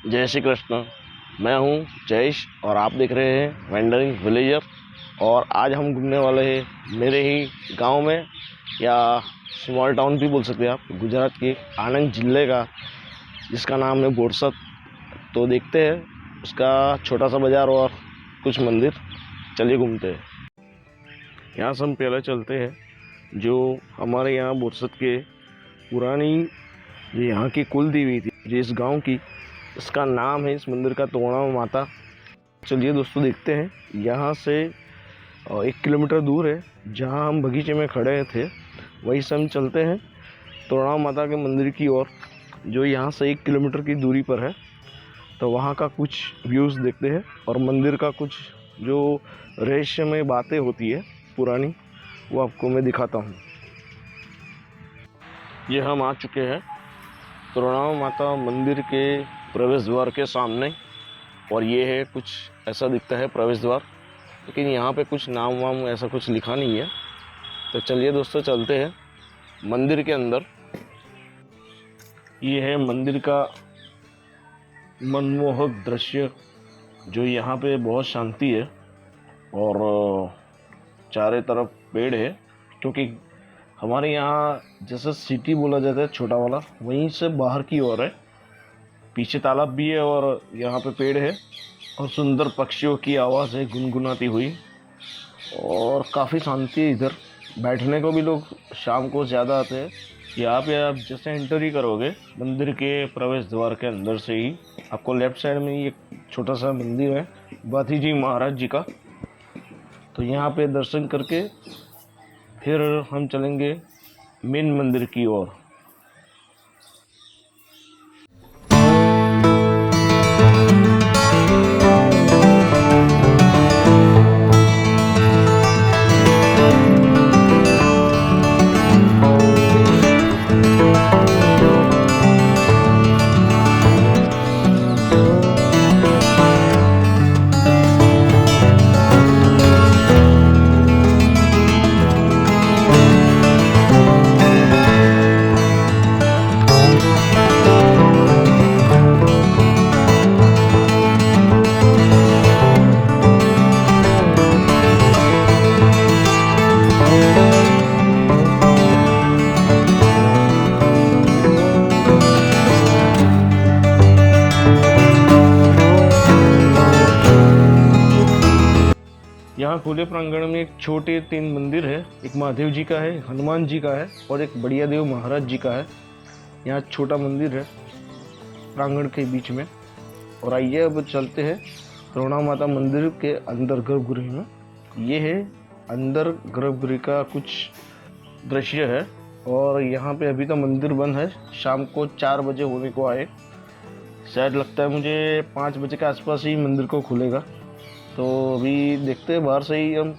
जय श्री कृष्ण। मैं हूं जयेश और आप देख रहे हैं वेंडरिंग विलेजर। और आज हम घूमने वाले हैं मेरे ही गांव में, या स्मॉल टाउन भी बोल सकते हैं आप, गुजरात के आनंद जिले का, जिसका नाम है बोरसद। तो देखते हैं उसका छोटा सा बाज़ार और कुछ मंदिर। चलिए घूमते हैं। यहाँ से हम पहले चलते हैं जो हमारे यहाँ बोरसद के पुरानी जो यहाँ की कुल देवी थी, जो इस गांव की, इसका नाम है इस मंदिर का तोरणा माता। चलिए दोस्तों देखते हैं। यहाँ से 1 किलोमीटर दूर है, जहाँ हम बगीचे में खड़े थे वहीं से हम चलते हैं तोरणा माता के मंदिर की ओर, जो यहाँ से 1 किलोमीटर की दूरी पर है। तो वहाँ का कुछ व्यूज़ देखते हैं और मंदिर का कुछ जो रहस्यमय बातें होती है पुरानी, वो आपको मैं दिखाता हूँ। ये हम आ चुके हैं तोरणा माता मंदिर के प्रवेश द्वार के सामने, और ये है कुछ ऐसा दिखता है प्रवेश द्वार, लेकिन यहाँ पे कुछ नाम वाम ऐसा कुछ लिखा नहीं है। तो चलिए दोस्तों चलते हैं मंदिर के अंदर। ये है मंदिर का मनमोहक दृश्य, जो यहाँ पे बहुत शांति है और चारों तरफ पेड़ है, क्योंकि हमारे यहाँ जैसे सिटी बोला जाता है छोटा वाला, वहीं से बाहर की ओर है। पीछे तालाब भी है और यहाँ पे पेड़ है और सुंदर पक्षियों की आवाज़ है गुनगुनाती हुई, और काफ़ी शांति है इधर। बैठने को भी लोग शाम को ज़्यादा आते हैं। यहाँ पे आप जैसे एंटर ही करोगे मंदिर के प्रवेश द्वार के अंदर से ही, आपको लेफ्ट साइड में ही एक छोटा सा मंदिर है बाथी जी महाराज जी का। तो यहाँ पे दर्शन करके फिर हम चलेंगे मेन मंदिर की ओर। यहाँ खुले प्रांगण में एक छोटे 3 मंदिर है। एक महादेव जी का है, हनुमान जी का है और एक बढ़िया देव महाराज जी का है। यहाँ छोटा मंदिर है प्रांगण के बीच में। और आइए अब चलते हैं तोरणा माता मंदिर के अंदर गर्भगृह में। ये है अंदर गर्भगृह का कुछ दृश्य है, और यहाँ पे अभी तो मंदिर बंद है। शाम को 4 बजे होने को आए, शायद लगता है मुझे 5 बजे के आसपास ही मंदिर को खुलेगा। तो अभी देखते हैं, बाहर से ही हम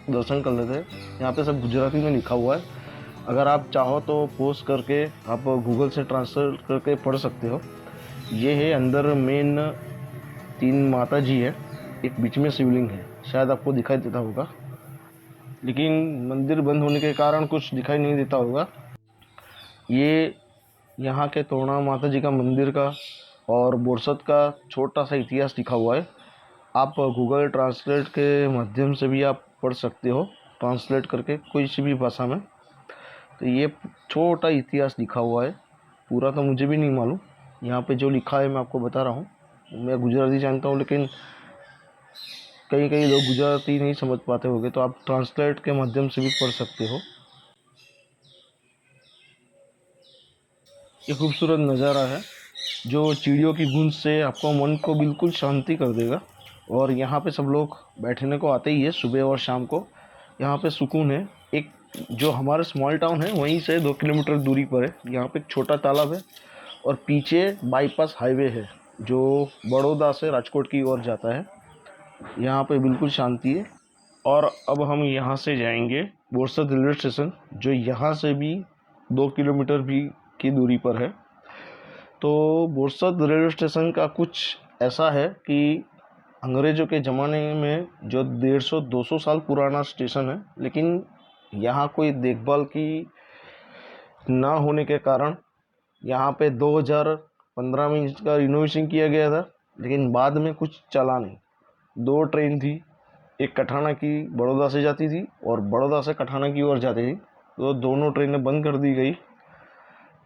दर्शन कर लेते हैं। यहाँ पे सब गुजराती में लिखा हुआ है, अगर आप चाहो तो पोस्ट करके आप गूगल से ट्रांसलेट करके पढ़ सकते हो। ये है अंदर मेन 3 माता जी है, एक बीच में शिवलिंग है, शायद आपको दिखाई देता होगा, लेकिन मंदिर बंद होने के कारण कुछ दिखाई नहीं देता होगा। ये यहाँ के तोरणा माता जी का मंदिर का और बोरसद का छोटा सा इतिहास लिखा हुआ है। आप गूगल ट्रांसलेट के माध्यम से भी आप पढ़ सकते हो, ट्रांसलेट करके कोई सी भी भाषा में। तो ये छोटा इतिहास लिखा हुआ है, पूरा तो मुझे भी नहीं मालूम। यहाँ पे जो लिखा है मैं आपको बता रहा हूँ। मैं गुजराती जानता हूँ, लेकिन कई लोग गुजराती नहीं समझ पाते होंगे, तो आप ट्रांसलेट के माध्यम से भी पढ़ सकते हो। ये खूबसूरत नज़ारा है जो चिड़ियों की गूंज से आपको मन को बिल्कुल शांति कर देगा। और यहाँ पे सब लोग बैठने को आते ही है सुबह और शाम को। यहाँ पे सुकून है। एक जो हमारा स्मॉल टाउन है वहीं से 2 किलोमीटर दूरी पर है। यहाँ पे एक छोटा तालाब है और पीछे बाईपास हाईवे है जो बड़ौदा से राजकोट की ओर जाता है। यहाँ पे बिल्कुल शांति है। और अब हम यहाँ से जाएंगे बोरसद रेलवे स्टेशन, जो यहाँ से भी 2 किलोमीटर भी की दूरी पर है। तो बोरसद रेलवे स्टेशन का कुछ ऐसा है कि अंग्रेज़ों के ज़माने में जो 150-200 साल पुराना स्टेशन है, लेकिन यहाँ कोई देखभाल की ना होने के कारण यहाँ पे 2000 15 में इसका रिनोवेशन किया गया था, लेकिन बाद में कुछ चला नहीं। 2 ट्रेन थी, एक कठाना की बड़ौदा से जाती थी और बड़ौदा से कठाना की ओर जाती थी, तो दोनों ट्रेनें बंद कर दी गई।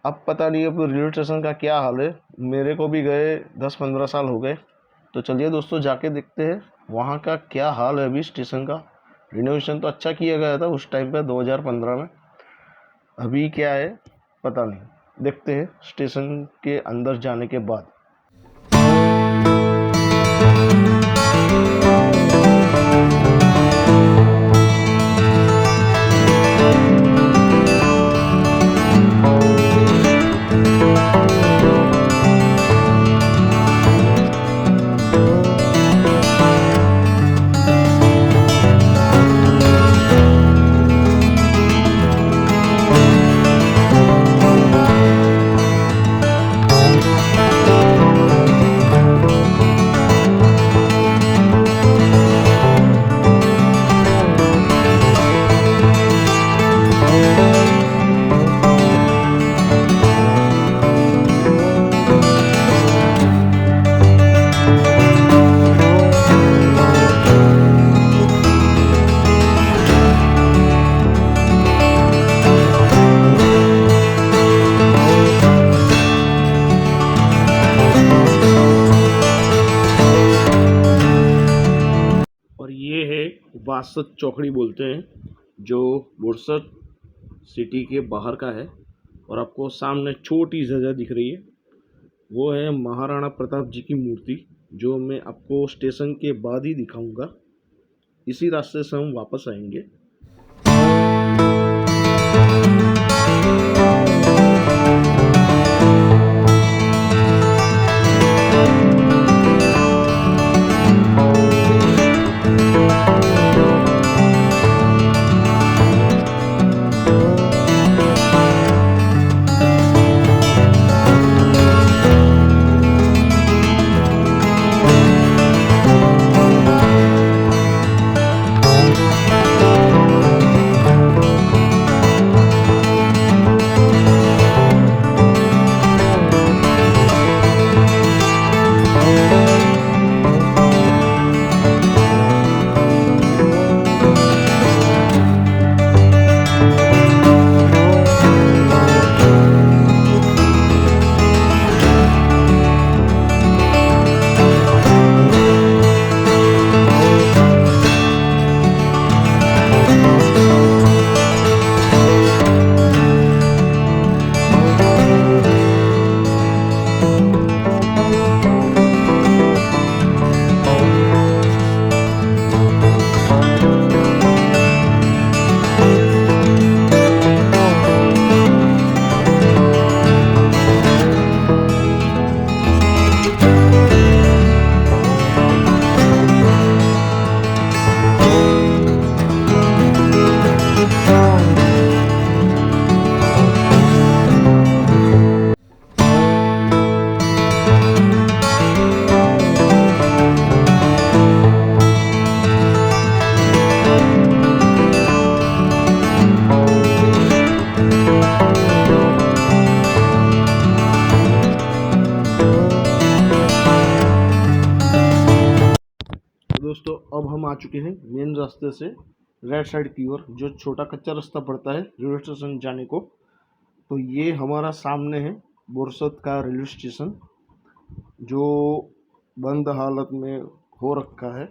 अब पता नहीं अब रेलवे स्टेशन का क्या हाल है, मेरे को भी गए 10-15 साल हो गए। तो चलिए दोस्तों जाके देखते हैं वहाँ का क्या हाल है अभी स्टेशन का। रिनोवेशन तो अच्छा किया गया था उस टाइम पे 2015 में, अभी क्या है पता नहीं, देखते हैं स्टेशन के अंदर जाने के बाद। और ये है वासद चौकड़ी बोलते हैं, जो बोरसद सिटी के बाहर का है। और आपको सामने छोटी जगह दिख रही है, वो है महाराणा प्रताप जी की मूर्ति, जो मैं आपको स्टेशन के बाद ही दिखाऊंगा। इसी रास्ते से हम वापस आएंगे। दोस्तों अब हम आ चुके हैं मेन रास्ते से राइट साइड की ओर, जो छोटा कच्चा रास्ता पड़ता है रेलवे स्टेशन जाने को। तो ये हमारा सामने है बोरसद का रेलवे स्टेशन, जो बंद हालत में हो रखा है।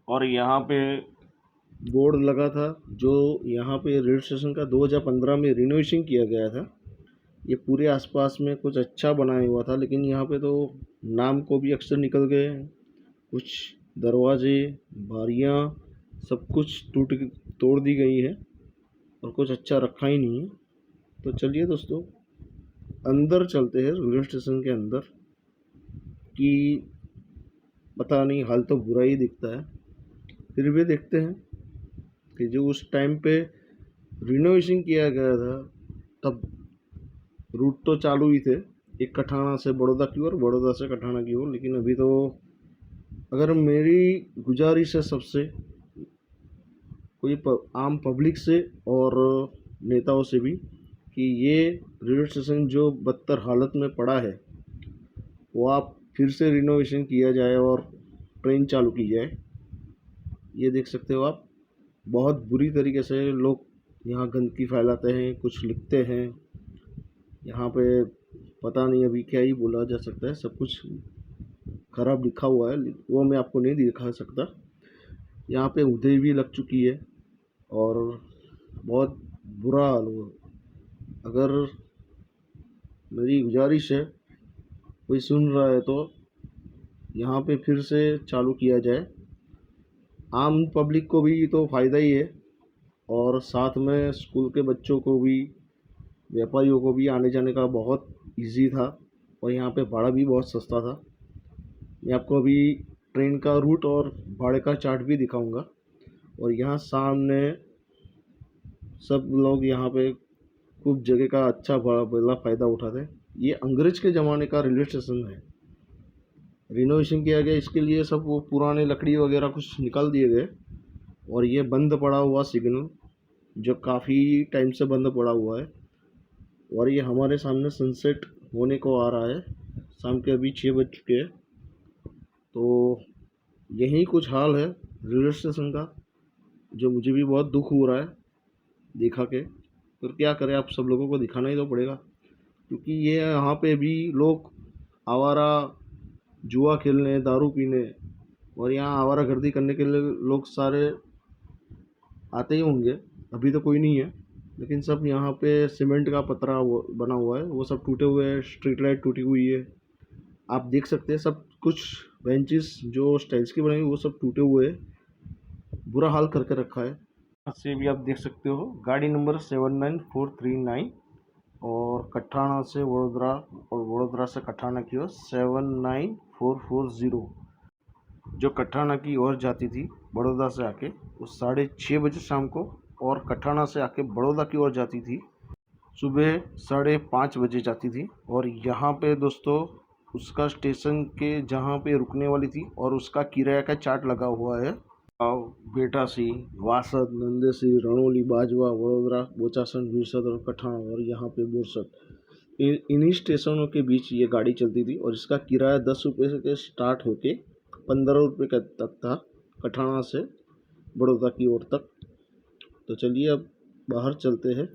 और यहाँ पे बोर्ड लगा था, जो यहाँ पे रेलवे स्टेशन का 2015 में रिनोवेशन किया गया था। ये पूरे आसपास में कुछ अच्छा बनाया हुआ था, लेकिन यहाँ पे तो नाम को भी अक्सर निकल गए हैं। कुछ दरवाजे, बारियाँ, सब कुछ तोड़ दी गई है और कुछ अच्छा रखा ही नहीं है। तो चलिए दोस्तों अंदर चलते हैं रेलवे स्टेशन के अंदर, कि पता नहीं हाल तो बुरा ही दिखता है, फिर भी देखते हैं कि जो उस टाइम पे रिनोवेशन किया गया था तब रूट तो चालू ही थे, एक कठाना से बड़ौदा की ओर, बड़ौदा से कठाना की ओर। लेकिन अभी तो अगर मेरी गुजारिश है सबसे, कोई आम पब्लिक से और नेताओं से भी, कि ये रेलवे स्टेशन जो बदतर हालत में पड़ा है, वो आप फिर से रिनोवेशन किया जाए और ट्रेन चालू की जाए। ये देख सकते हो आप, बहुत बुरी तरीके से लोग यहाँ गंदगी फैलाते हैं, कुछ लिखते हैं यहाँ पे, पता नहीं अभी क्या ही बोला जा सकता है, सब कुछ खराब लिखा हुआ है, वो मैं आपको नहीं दिखा सकता। यहाँ पे उधेड़ भी लग चुकी है और बहुत बुरा हाल हुआ। अगर मेरी गुजारिश है, कोई सुन रहा है तो यहाँ पे फिर से चालू किया जाए। आम पब्लिक को भी तो फ़ायदा ही है और साथ में स्कूल के बच्चों को भी, व्यापारियों को भी आने जाने का बहुत इजी था और यहाँ पे भाड़ा भी बहुत सस्ता था। मैं आपको अभी ट्रेन का रूट और भाड़े का चार्ट भी दिखाऊंगा। और यहाँ सामने सब लोग यहाँ पे खूब जगह का अच्छा बड़ा फ़ायदा उठाते हैं। ये अंग्रेज के ज़माने का रेलवे स्टेशन है, रिनोवेशन किया गया इसके लिए, सब वो पुराने लकड़ी वगैरह कुछ निकाल दिए गए। और ये बंद पड़ा हुआ सिग्नल जो काफ़ी टाइम से बंद पड़ा हुआ है। और ये हमारे सामने सनसेट होने को आ रहा है, शाम के अभी 6 बज चुके हैं। तो यही कुछ हाल है रेलवे स्टेशन का, जो मुझे भी बहुत दुख हो रहा है देखा के। तो क्या करें, आप सब लोगों को दिखाना ही तो पड़ेगा, क्योंकि ये यहाँ पे भी लोग आवारा जुआ खेलने, दारू पीने और यहाँ आवारागर्दी करने के लिए लोग सारे आते ही होंगे। अभी तो कोई नहीं है, लेकिन सब यहाँ पे सीमेंट का पतरा बना हुआ है, वो सब टूटे हुए हैं, स्ट्रीट लाइट टूटी हुई है, आप देख सकते हैं। सब कुछ बेंचेस जो स्टाइल्स की बनी हुई वो सब टूटे हुए हैं, बुरा हाल करके रखा है। यहाँ से भी आप देख सकते हो, गाड़ी नंबर 79439 और कठाना से वडोदरा और वडोदरा से कठाना की ओर 79440, जो कठाना की ओर जाती थी बड़ौदा से आके, वो 6:30 बजे शाम को, और कठाना से आके बड़ौदा की ओर जाती थी सुबह 5:30 बजे जाती थी। और यहाँ पे दोस्तों उसका स्टेशन के जहाँ पे रुकने वाली थी और उसका किराया का चार्ट लगा हुआ है। बेटासी, वासद, नंदेसी, रणोली, बाजवा, वडोदरा, बोचासन, वीरसद और कठाना, और यहाँ पे बोरसद। इन्हीं स्टेशनों के बीच ये गाड़ी चलती थी और इसका किराया 10 रुपये से स्टार्ट होके 15 रुपये का तक था, कठाना से बड़ौदा की ओर तक। तो चलिए अब बाहर चलते हैं,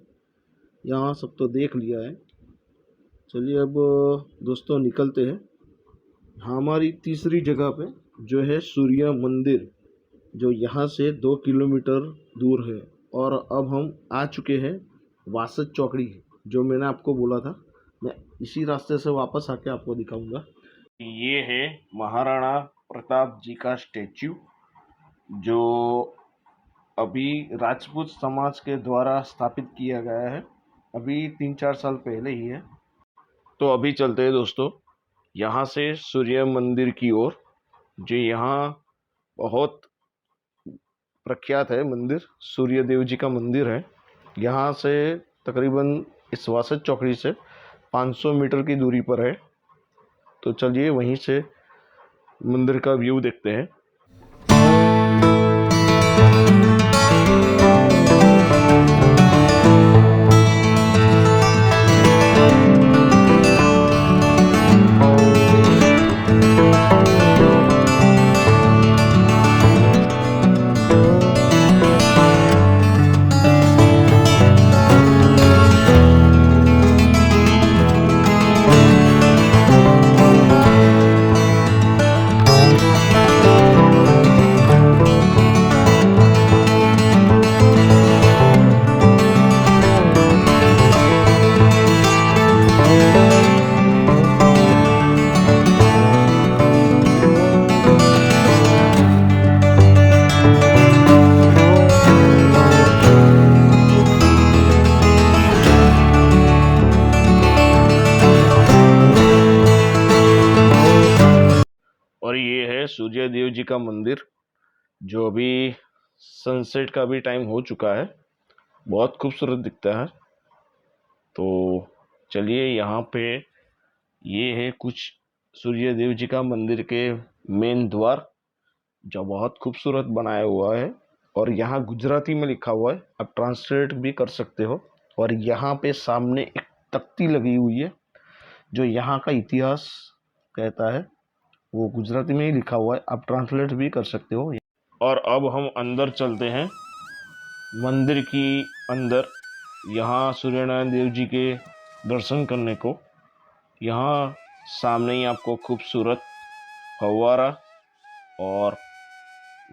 यहाँ सब तो देख लिया है। चलिए अब दोस्तों निकलते हैं हमारी तीसरी जगह पे, जो है सूर्य मंदिर, जो यहाँ से 2 किलोमीटर दूर है। और अब हम आ चुके हैं वासद चौकड़ी, जो मैंने आपको बोला था। मैं इसी रास्ते से वापस आके आपको दिखाऊंगा। ये है महाराणा प्रताप जी का स्टैच्यू, जो अभी राजपूत समाज के द्वारा स्थापित किया गया है, अभी 3-4 साल पहले ही है। तो अभी चलते हैं दोस्तों यहाँ से सूर्य मंदिर की ओर, जो यहाँ बहुत प्रख्यात है मंदिर, सूर्य देव जी का मंदिर है। यहाँ से तकरीबन इस वासद चौकड़ी से 500 मीटर की दूरी पर है। तो चलिए वहीं से मंदिर का व्यू देखते हैं। और ये है सूर्य देव जी का मंदिर, जो अभी सनसेट का भी टाइम हो चुका है, बहुत खूबसूरत दिखता है। तो चलिए यहाँ पे ये है कुछ सूर्य देव जी का मंदिर के मेन द्वार, जो बहुत खूबसूरत बनाया हुआ है। और यहाँ गुजराती में लिखा हुआ है, आप ट्रांसलेट भी कर सकते हो। और यहाँ पे सामने एक तख्ती लगी हुई है, जो यहाँ का इतिहास कहता है, वो गुजराती में ही लिखा हुआ है, आप ट्रांसलेट भी कर सकते हो। और अब हम अंदर चलते हैं मंदिर की अंदर, यहाँ सूर्यनारायण देव जी के दर्शन करने को। यहाँ सामने ही आपको खूबसूरत फव्वारा और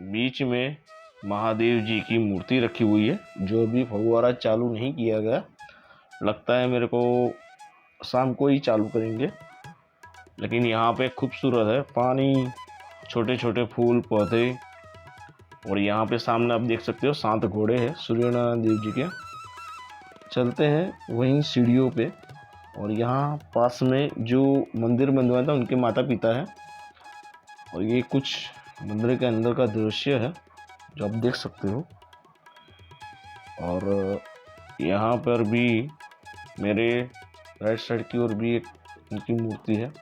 बीच में महादेव जी की मूर्ति रखी हुई है, जो अभी फव्वारा चालू नहीं किया गया, लगता है मेरे को शाम को ही चालू करेंगे। लेकिन यहाँ पे खूबसूरत है पानी, छोटे छोटे फूल पौधे, और यहाँ पे सामने आप देख सकते हो 7 घोड़े हैं सूर्यनारायण देव जी के। चलते हैं वहीं सीढ़ियों पे, और यहाँ पास में जो मंदिर बनवाया था उनके माता पिता है, और ये कुछ मंदिर के अंदर का दृश्य है जो आप देख सकते हो। और यहाँ पर भी मेरे राइट साइड की ओर भी एक उनकी मूर्ति है,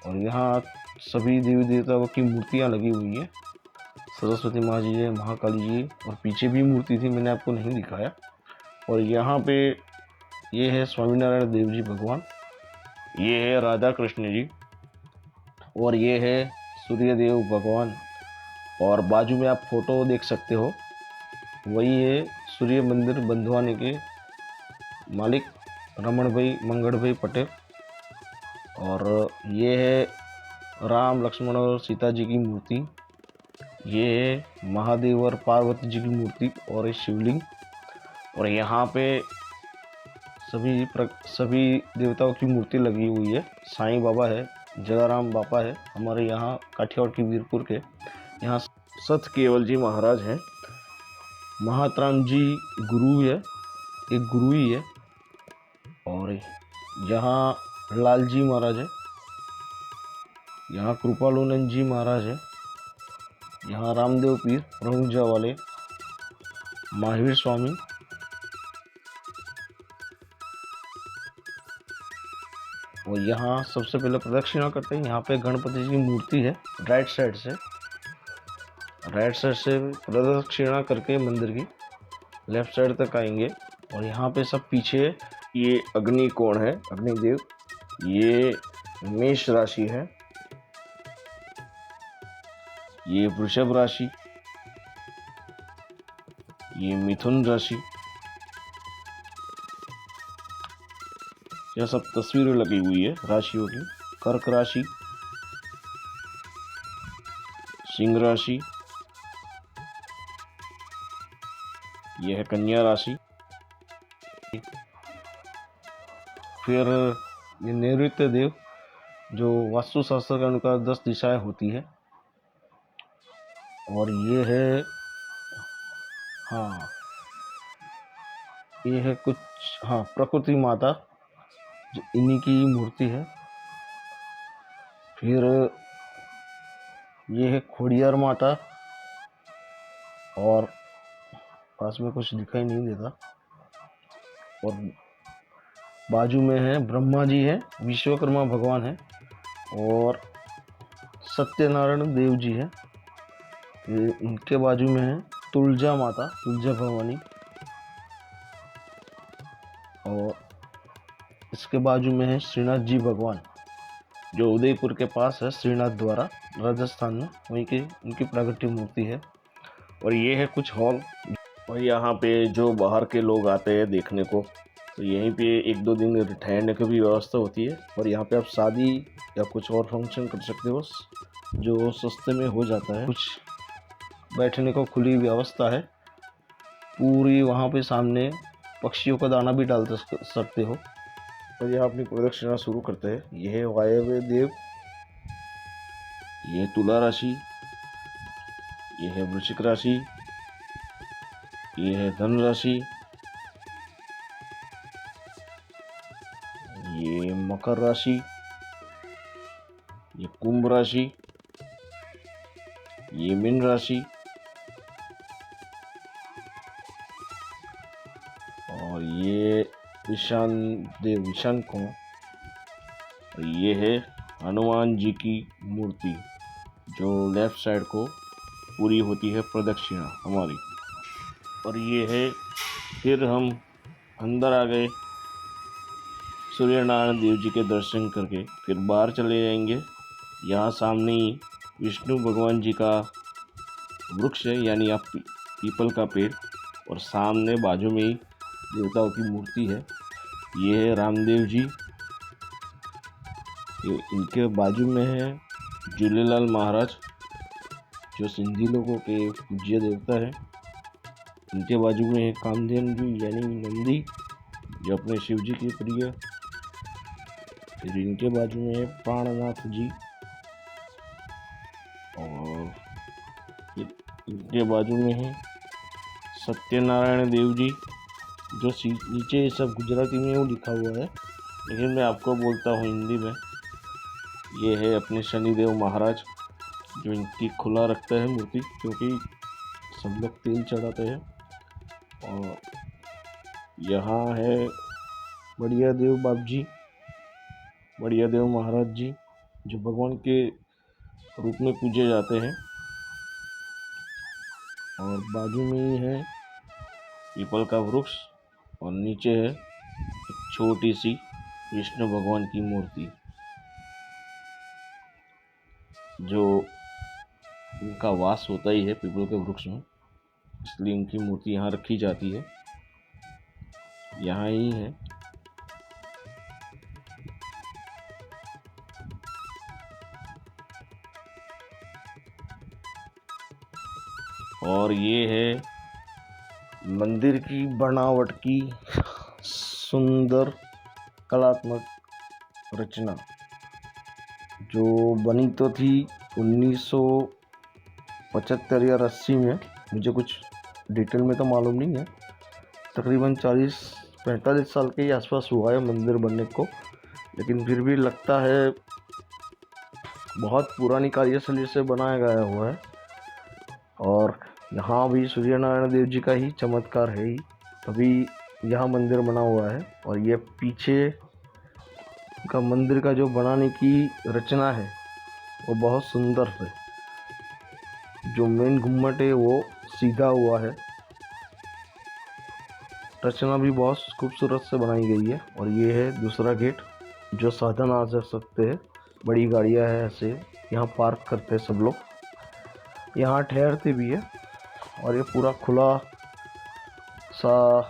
और यहाँ सभी देवी देवताओं की मूर्तियाँ लगी हुई हैं। सरस्वती माँ जी है, महाकाली जी, और पीछे भी मूर्ति थी, मैंने आपको नहीं दिखाया। और यहाँ पे ये है स्वामीनारायण देव जी भगवान, ये है राधा कृष्ण जी, और ये है सूर्य देव भगवान। और बाजू में आप फोटो देख सकते हो, वही है सूर्य मंदिर बंधवाने के मालिक रमन भाई मंगल भाई पटेल। और ये है राम लक्ष्मण और सीता जी की मूर्ति, ये है महादेव और पार्वती जी की मूर्ति और ये शिवलिंग। और यहाँ पे सभी देवताओं की मूर्ति लगी हुई है। साईं बाबा है, जलाराम बापा है, हमारे यहाँ काठियावाड़ की वीरपुर के। यहाँ सत केवल जी महाराज हैं, महात्राम जी गुरु है, एक गुरु ही है। और यहाँ लाल जी महाराज है, यहाँ कृपालुनंद जी महाराज है, यहाँ रामदेव पीर रहुजा वाले, महावीर स्वामी। और यहाँ सबसे पहले प्रदक्षिणा करते हैं, यहाँ पे गणपति जी की मूर्ति है। राइट साइड से प्रदक्षिणा करके मंदिर की लेफ्ट साइड तक आएंगे, और यहाँ पे सब पीछे ये अग्नि कोण है, अग्निदेव, ये मेष राशि है, ये वृषभ राशि, ये मिथुन राशि। यह सब तस्वीरें लगी हुई है राशियों की। कर्क राशि, सिंह राशि, यह है कन्या राशि। फिर ये नैऋत्य देव, जो वास्तुशास्त्र के अनुसार 10 दिशाएं होती है। और ये है, हाँ ये है कुछ, हाँ प्रकृति माता, जो इन्हीं की मूर्ति है। फिर ये है खोड़ियार माता, और पास में कुछ दिखाई नहीं देता। और बाजू में है ब्रह्मा जी है, विश्वकर्मा भगवान है, और सत्यनारायण देव जी है। ये उनके बाजू में है तुलजा माता, तुलजा भवानी। और इसके बाजू में है श्रीनाथ जी भगवान, जो उदयपुर के पास है, श्रीनाथ द्वारा, राजस्थान में, वहीं की उनकी प्रागट्य मूर्ति है। और ये है कुछ हॉल, और यहाँ पे जो बाहर के लोग आते हैं देखने को, तो यहीं पे 1-2 दिन ठहरने की भी व्यवस्था होती है। और यहाँ पे आप शादी या कुछ और फंक्शन कर सकते हो, जो सस्ते में हो जाता है। कुछ बैठने को खुली व्यवस्था है पूरी, वहाँ पे सामने पक्षियों का दाना भी डाल सकते हो। और यहाँ अपनी प्रदक्षिणा शुरू करते हैं। यह है वायव्य देव, यह तुला राशि, यह है वृश्चिक राशि, यह है धन राशि, ये मकर राशि, ये कुंभ राशि, ये मीन राशि, और ये ईशान देव, ईशान को। ये है हनुमान जी की मूर्ति, जो लेफ्ट साइड को पूरी होती है प्रदक्षिणा हमारी। और ये है, फिर हम अंदर आ गए सूर्य नारायण देव जी के दर्शन करके फिर बाहर चले जाएंगे। यहाँ सामने ही विष्णु भगवान जी का वृक्ष है, यानी आप पीपल का पेड़, और सामने बाजू में ही देवताओं की मूर्ति है। ये है रामदेव जी, ये इनके बाजू में है झूलेलाल महाराज, जो सिंधी लोगों के पूज्य देवता है। इनके बाजू में है कामधेनु जी यानी नंदी, जो अपने शिव जी के प्रिय। फिर इनके बाजू में है प्राणनाथ जी, और फिर इनके बाजू में है सत्यनारायण देव जी, जो नीचे सब गुजराती में वो लिखा हुआ है, लेकिन मैं आपको बोलता हूँ हिंदी में। ये है अपने शनिदेव महाराज, जो इनकी खुला रखता है मूर्ति, क्योंकि सब लोग तेल चढ़ाते हैं। और यहाँ है बढ़िया देव बाप जी, बढ़िया देव महाराज जी, जो भगवान के रूप में पूजे जाते हैं। और बाजू में ही है पीपल का वृक्ष, और नीचे है एक छोटी सी विष्णु भगवान की मूर्ति, जो इनका वास होता ही है पीपल के वृक्ष में, इसलिए इनकी मूर्ति यहाँ रखी जाती है, यहाँ ही है। और ये है मंदिर की बनावट की सुंदर कलात्मक रचना, जो बनी तो थी 1975 या 80 में, मुझे कुछ डिटेल में तो मालूम नहीं है। तकरीबन 40-45 साल के आसपास हुआ है मंदिर बनने को, लेकिन फिर भी लगता है बहुत पुरानी कार्यशैली से बनाया गया हुआ है। और यहाँ भी सूर्य नारायण देव जी का ही चमत्कार है ही, तभी यहाँ मंदिर बना हुआ है। और ये पीछे का मंदिर का जो बनाने की रचना है वो बहुत सुंदर है। जो मेन घुम्मट है वो सीधा हुआ है, रचना भी बहुत खूबसूरत से बनाई गई है। और ये है दूसरा गेट, जो साधन आ जा सकते हैं, बड़ी गाड़ियाँ हैं ऐसे यहाँ पार्क करते हैं सब लोग, यहाँ ठहरते भी है। और ये पूरा खुला सा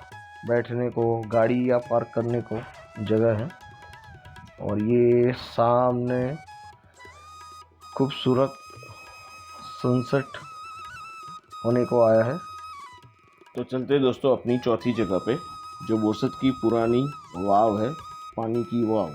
बैठने को, गाड़ी या पार्क करने को जगह है। और ये सामने खूबसूरत सनसेट होने को आया है। तो चलते हैं दोस्तों अपनी चौथी जगह पे, जो बोरसद की पुरानी वाव है, पानी की वाव।